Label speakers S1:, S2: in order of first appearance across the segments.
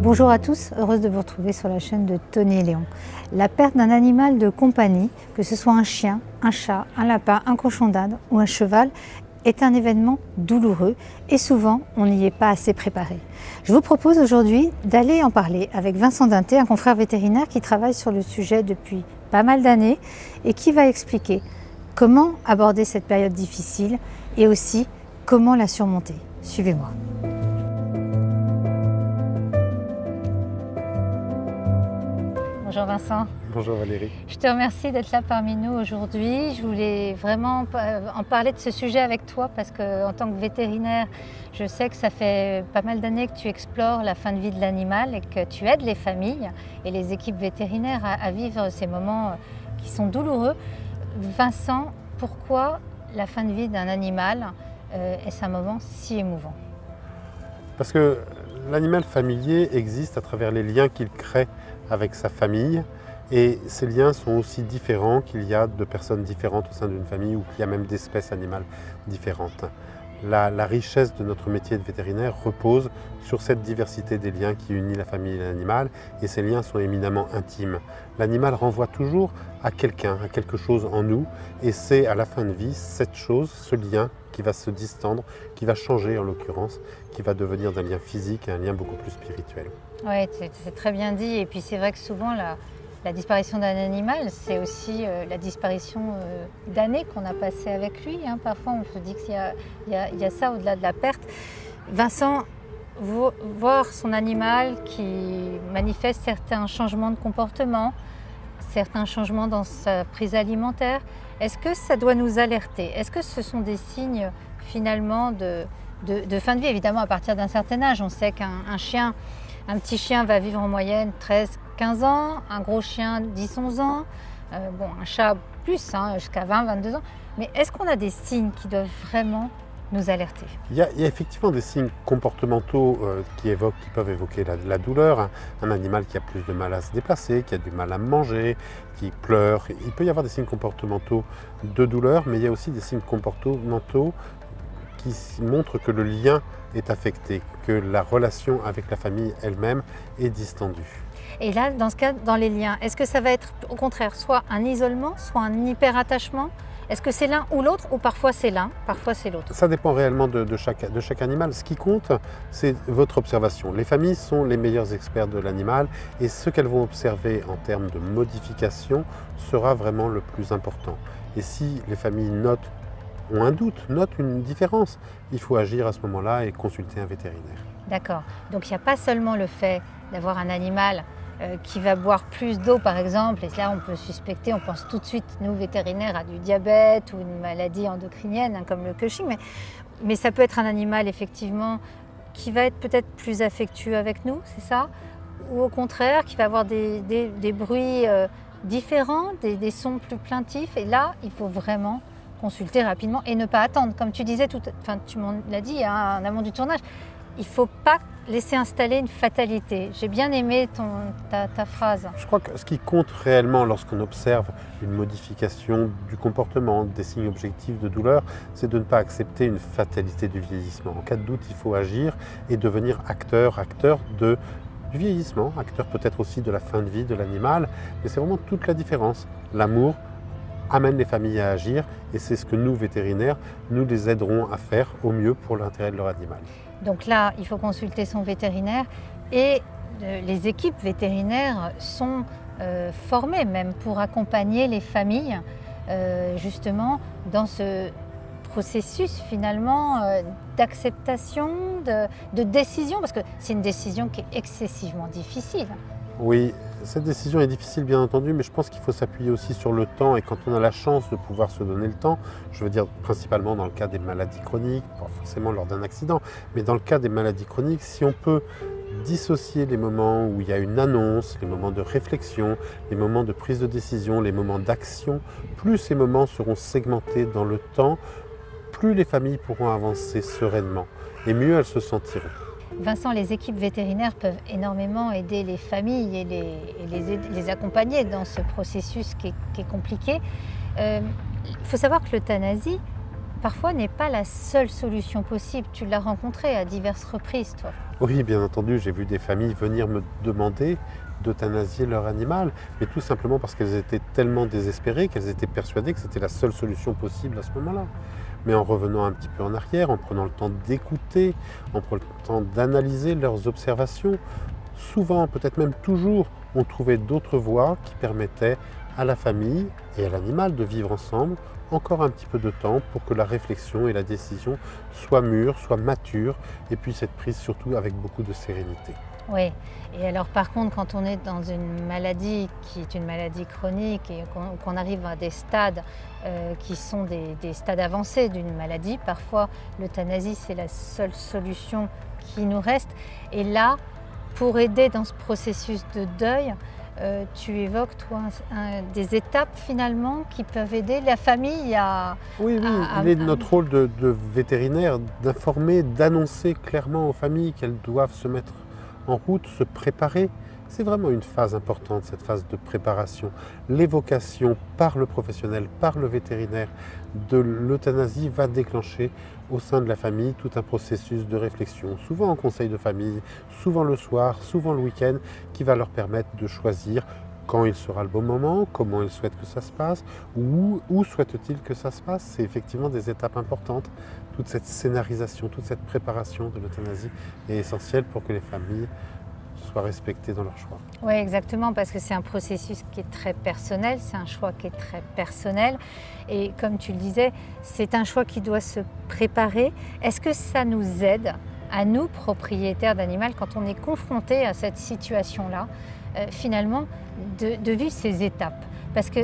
S1: Bonjour à tous, heureuse de vous retrouver sur la chaîne de Tony et Léon. La perte d'un animal de compagnie, que ce soit un chien, un chat, un lapin, un cochon d'Inde ou un cheval, est un événement douloureux et souvent on n'y est pas assez préparé. Je vous propose aujourd'hui d'aller en parler avec Vincent Dinté, un confrère vétérinaire qui travaille sur le sujet depuis pas mal d'années et qui va expliquer comment aborder cette période difficile et aussi comment la surmonter. Suivez-moi. Bonjour Vincent.
S2: Bonjour Valérie.
S1: Je te remercie d'être là parmi nous aujourd'hui. Je voulais vraiment en parler de ce sujet avec toi parce qu'en tant que vétérinaire, je sais que ça fait pas mal d'années que tu explores la fin de vie de l'animal et que tu aides les familles et les équipes vétérinaires à vivre ces moments qui sont douloureux. Vincent, pourquoi la fin de vie d'un animal est-ce un moment si émouvant?
S2: Parce que l'animal familier existe à travers les liens qu'il crée avec sa famille, et ces liens sont aussi différents qu'il y a de personnes différentes au sein d'une famille ou qu'il y a même d'espèces animales différentes. La richesse de notre métier de vétérinaire repose sur cette diversité des liens qui unit la famille et l'animal, et ces liens sont éminemment intimes. L'animal renvoie toujours à quelqu'un, à quelque chose en nous, et c'est à la fin de vie cette chose, ce lien qui va se distendre, qui va changer en l'occurrence, qui va devenir d'un lien physique à un lien beaucoup plus spirituel.
S1: Oui, c'est très bien dit, et puis c'est vrai que souvent la disparition d'un animal, c'est aussi la disparition d'années qu'on a passées avec lui. Parfois, on se dit qu'il y a ça au-delà de la perte. Vincent, voir son animal qui manifeste certains changements de comportement, certains changements dans sa prise alimentaire, est-ce que ça doit nous alerter? Est-ce que ce sont des signes finalement de fin de vie? Évidemment, à partir d'un certain âge, on sait qu'un chien, un petit chien va vivre en moyenne 13-15 ans, un gros chien 10-11 ans, un chat plus, jusqu'à 20-22 ans. Mais est-ce qu'on a des signes qui doivent vraiment nous alerter?
S2: Il y a effectivement des signes comportementaux qui peuvent évoquer la douleur. Un animal qui a plus de mal à se déplacer, qui a du mal à manger, qui pleure. Il peut y avoir des signes comportementaux de douleur, mais il y a aussi des signes comportementaux qui montrent que le lien est affecté, que la relation avec la famille elle-même est distendue.
S1: Et là, dans ce cas, dans les liens, est-ce que ça va être au contraire soit un isolement, soit un hyperattachement? Est-ce que c'est l'un ou l'autre, ou parfois c'est l'un, parfois c'est l'autre?
S2: Ça dépend réellement de chaque animal. Ce qui compte, c'est votre observation. Les familles sont les meilleurs experts de l'animal, et ce qu'elles vont observer en termes de modification sera vraiment le plus important. Et si les familles ont un doute, notent une différence, il faut agir à ce moment-là et consulter un vétérinaire.
S1: D'accord. Donc il n'y a pas seulement le fait d'avoir un animal qui va boire plus d'eau par exemple, et là on peut suspecter, on pense tout de suite, nous vétérinaires, à du diabète ou une maladie endocrinienne comme le Cushing, mais ça peut être un animal effectivement qui va être peut-être plus affectueux avec nous, c'est ça? Ou au contraire, qui va avoir des bruits différents, des sons plus plaintifs, et là il faut vraiment consulter rapidement et ne pas attendre. Comme tu disais, tu m'en l'as dit en amont du tournage, il ne faut pas laisser installer une fatalité. J'ai bien aimé ta phrase.
S2: Je crois que ce qui compte réellement lorsqu'on observe une modification du comportement, des signes objectifs de douleur, c'est de ne pas accepter une fatalité du vieillissement. En cas de doute, il faut agir et devenir acteur du vieillissement, acteur peut-être aussi de la fin de vie de l'animal, mais c'est vraiment toute la différence. L'amour amène les familles à agir, et c'est ce que nous, vétérinaires, nous les aiderons à faire au mieux pour l'intérêt de leur animal.
S1: Donc là, il faut consulter son vétérinaire, et les équipes vétérinaires sont formées même pour accompagner les familles justement dans ce processus finalement d'acceptation, de décision, parce que c'est une décision qui est excessivement difficile.
S2: Oui, cette décision est difficile bien entendu, mais je pense qu'il faut s'appuyer aussi sur le temps, et quand on a la chance de pouvoir se donner le temps, je veux dire principalement dans le cas des maladies chroniques, pas forcément lors d'un accident, mais dans le cas des maladies chroniques, si on peut dissocier les moments où il y a une annonce, les moments de réflexion, les moments de prise de décision, les moments d'action, plus ces moments seront segmentés dans le temps, plus les familles pourront avancer sereinement, et mieux elles se sentiront.
S1: Vincent, les équipes vétérinaires peuvent énormément aider les familles et les accompagner dans ce processus qui est compliqué. Il faut savoir que l'euthanasie parfois n'est pas la seule solution possible. Tu l'as rencontré à diverses reprises, toi.
S2: Oui, bien entendu, j'ai vu des familles venir me demander d'euthanasier leur animal, mais tout simplement parce qu'elles étaient tellement désespérées qu'elles étaient persuadées que c'était la seule solution possible à ce moment-là. Mais en revenant un petit peu en arrière, en prenant le temps d'écouter, en prenant le temps d'analyser leurs observations, souvent, peut-être même toujours, on trouvait d'autres voies qui permettaient à la famille et à l'animal de vivre ensemble encore un petit peu de temps pour que la réflexion et la décision soient mûres, soient matures et puissent être prises surtout avec beaucoup de sérénité.
S1: Oui, et alors par contre, quand on est dans une maladie qui est une maladie chronique et qu'on arrive à des stades qui sont des stades avancés d'une maladie, parfois l'euthanasie c'est la seule solution qui nous reste. Et là, pour aider dans ce processus de deuil, tu évoques toi des étapes finalement qui peuvent aider la famille à...
S2: Oui, il est de notre rôle de vétérinaire d'informer, d'annoncer clairement aux familles qu'elles doivent se mettre en route, se préparer. C'est vraiment une phase importante, cette phase de préparation. L'évocation par le professionnel, par le vétérinaire de l'euthanasie va déclencher au sein de la famille tout un processus de réflexion, souvent en conseil de famille, souvent le soir, souvent le week-end, qui va leur permettre de choisir quand il sera le bon moment, comment ils souhaitent que ça se passe, où souhaitent-ils que ça se passe. C'est effectivement des étapes importantes. Toute cette scénarisation, toute cette préparation de l'euthanasie est essentielle pour que les familles soient respectées dans leur choix.
S1: Oui, exactement, parce que c'est un processus qui est très personnel, c'est un choix qui est très personnel. Et comme tu le disais, c'est un choix qui doit se préparer. Est-ce que ça nous aide, à nous, propriétaires d'animal, quand on est confronté à cette situation-là, finalement, de vivre ces étapes? Parce que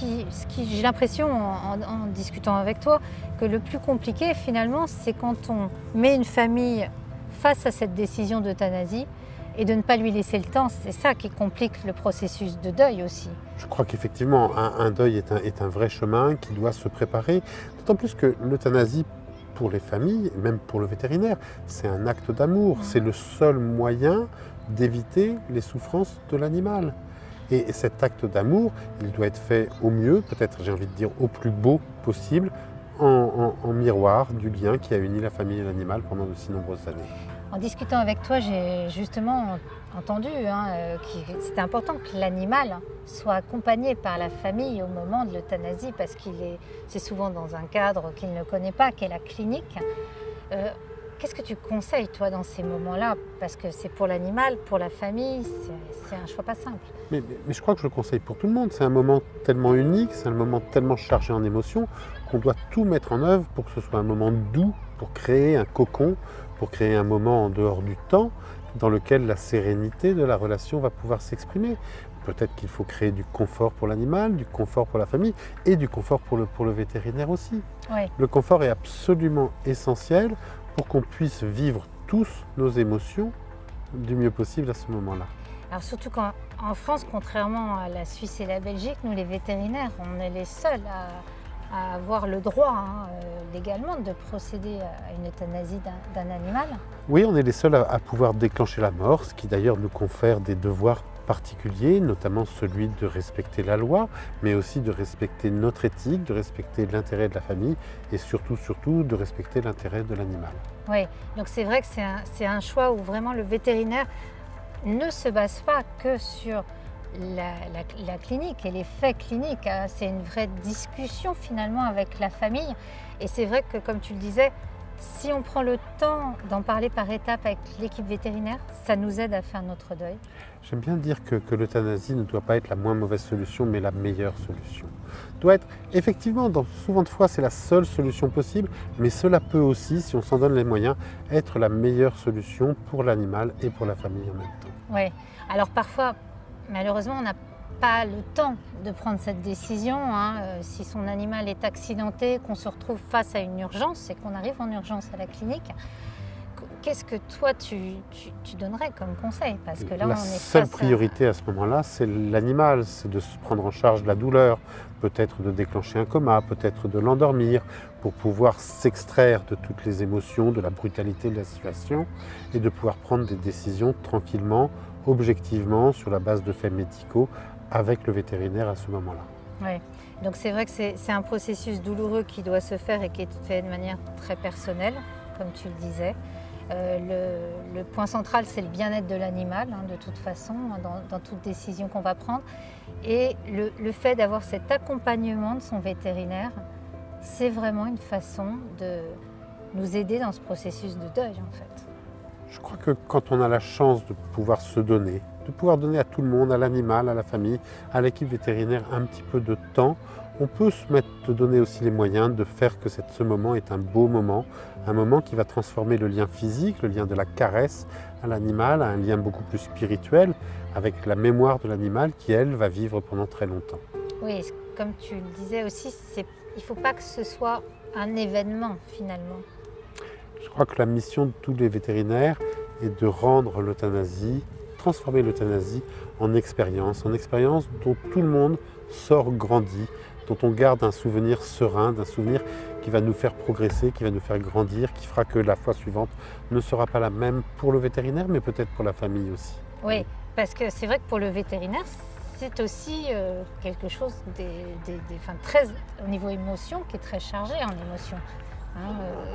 S1: j'ai l'impression, en discutant avec toi, que le plus compliqué, finalement, c'est quand on met une famille face à cette décision d'euthanasie et de ne pas lui laisser le temps. C'est ça qui complique le processus de deuil aussi.
S2: Je crois qu'effectivement, un deuil est un vrai chemin qui doit se préparer, d'autant plus que l'euthanasie, pour les familles, et même pour le vétérinaire, c'est un acte d'amour. C'est le seul moyen d'éviter les souffrances de l'animal. Et cet acte d'amour, il doit être fait au mieux, peut-être j'ai envie de dire au plus beau possible, en miroir du lien qui a uni la famille et l'animal pendant de si nombreuses années.
S1: En discutant avec toi, j'ai justement entendu que c'était important que l'animal soit accompagné par la famille au moment de l'euthanasie parce c'est souvent dans un cadre qu'il ne connaît pas, qu'est la clinique. Qu'est-ce que tu conseilles, toi, dans ces moments-là? Parce que c'est pour l'animal, pour la famille, c'est un choix pas simple.
S2: Mais je crois que je le conseille pour tout le monde. C'est un moment tellement unique, c'est un moment tellement chargé en émotions qu'on doit tout mettre en œuvre pour que ce soit un moment doux, pour créer un cocon, pour créer un moment en dehors du temps dans lequel la sérénité de la relation va pouvoir s'exprimer. Peut-être qu'il faut créer du confort pour l'animal, du confort pour la famille et du confort pour le vétérinaire aussi.
S1: Oui.
S2: Le confort est absolument essentiel pour qu'on puisse vivre tous nos émotions du mieux possible à ce moment-là.
S1: Alors surtout qu'en France, contrairement à la Suisse et la Belgique, nous les vétérinaires, on est les seuls à avoir le droit légalement de procéder à une euthanasie d'un animal.
S2: Oui, on est les seuls à pouvoir déclencher la mort, ce qui d'ailleurs nous confère des devoirs particuliers, notamment celui de respecter la loi, mais aussi de respecter notre éthique, de respecter l'intérêt de la famille et surtout de respecter l'intérêt de l'animal.
S1: Oui, donc c'est vrai que c'est un choix où vraiment le vétérinaire ne se base pas que sur la clinique et les faits cliniques. C'est une vraie discussion finalement avec la famille. Et c'est vrai que, comme tu le disais, si on prend le temps d'en parler par étapes avec l'équipe vétérinaire, ça nous aide à faire notre deuil.
S2: J'aime bien dire que l'euthanasie ne doit pas être la moins mauvaise solution, mais la meilleure solution. Doit être, effectivement, souvent de fois, c'est la seule solution possible, mais cela peut aussi, si on s'en donne les moyens, être la meilleure solution pour l'animal et pour la famille en même temps.
S1: Oui, alors parfois, malheureusement, on n'a pas le temps de prendre cette décision. Si son animal est accidenté, qu'on se retrouve face à une urgence et qu'on arrive en urgence à la clinique, qu'est-ce que toi tu donnerais comme conseil? Parce que là,
S2: la seule priorité à ce moment-là, c'est l'animal, c'est de se prendre en charge de la douleur, peut-être de déclencher un coma, peut-être de l'endormir, pour pouvoir s'extraire de toutes les émotions, de la brutalité de la situation et de pouvoir prendre des décisions tranquillement, objectivement, sur la base de faits médicaux, avec le vétérinaire à ce moment-là.
S1: Ouais. Donc c'est vrai que c'est un processus douloureux qui doit se faire et qui est fait de manière très personnelle, comme tu le disais. Le point central, c'est le bien-être de l'animal, hein, de toute façon, hein, dans toute décision qu'on va prendre. Et le fait d'avoir cet accompagnement de son vétérinaire, c'est vraiment une façon de nous aider dans ce processus de deuil, en fait.
S2: Je crois que quand on a la chance de pouvoir se donner, de pouvoir donner à tout le monde, à l'animal, à la famille, à l'équipe vétérinaire un petit peu de temps, on peut se donner aussi les moyens de faire que ce moment est un beau moment, un moment qui va transformer le lien physique, le lien de la caresse à l'animal, à un lien beaucoup plus spirituel, avec la mémoire de l'animal qui, elle, va vivre pendant très longtemps.
S1: Oui, comme tu le disais aussi, il ne faut pas que ce soit un événement finalement.
S2: Je crois que la mission de tous les vétérinaires est de rendre l'euthanasie, transformer l'euthanasie en expérience dont tout le monde sort grandi, dont on garde un souvenir serein, d'un souvenir qui va nous faire progresser, qui va nous faire grandir, qui fera que la fois suivante ne sera pas la même pour le vétérinaire, mais peut-être pour la famille aussi.
S1: Oui, parce que c'est vrai que pour le vétérinaire, c'est aussi quelque chose très, au niveau émotion, qui est très chargé en émotion.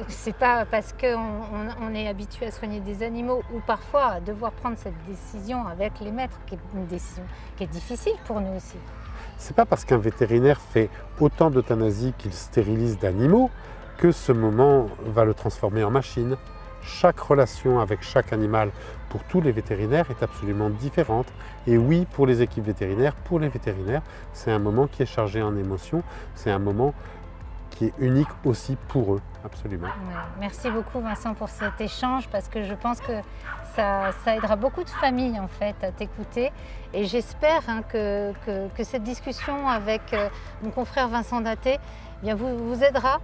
S1: C'est pas parce qu'on est habitué à soigner des animaux ou parfois à devoir prendre cette décision avec les maîtres, qui est une décision qui est difficile pour nous aussi.
S2: C'est pas parce qu'un vétérinaire fait autant d'euthanasie qu'il stérilise d'animaux que ce moment va le transformer en machine. Chaque relation avec chaque animal pour tous les vétérinaires est absolument différente. Et oui, pour les équipes vétérinaires, pour les vétérinaires, c'est un moment qui est chargé en émotions, c'est un moment qui est unique aussi pour eux, absolument.
S1: Ouais. Merci beaucoup Vincent pour cet échange, parce que je pense que ça aidera beaucoup de familles en fait à t'écouter, et j'espère que cette discussion avec mon confrère Vincent Datté vous aidera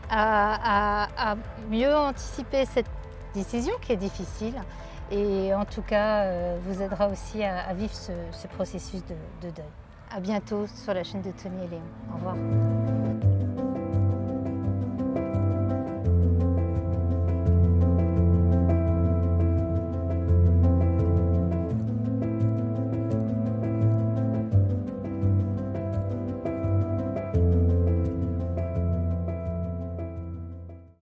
S1: à mieux anticiper cette décision qui est difficile, et en tout cas vous aidera aussi à vivre ce processus de deuil. À bientôt sur la chaîne de Tony et Léon. Au revoir.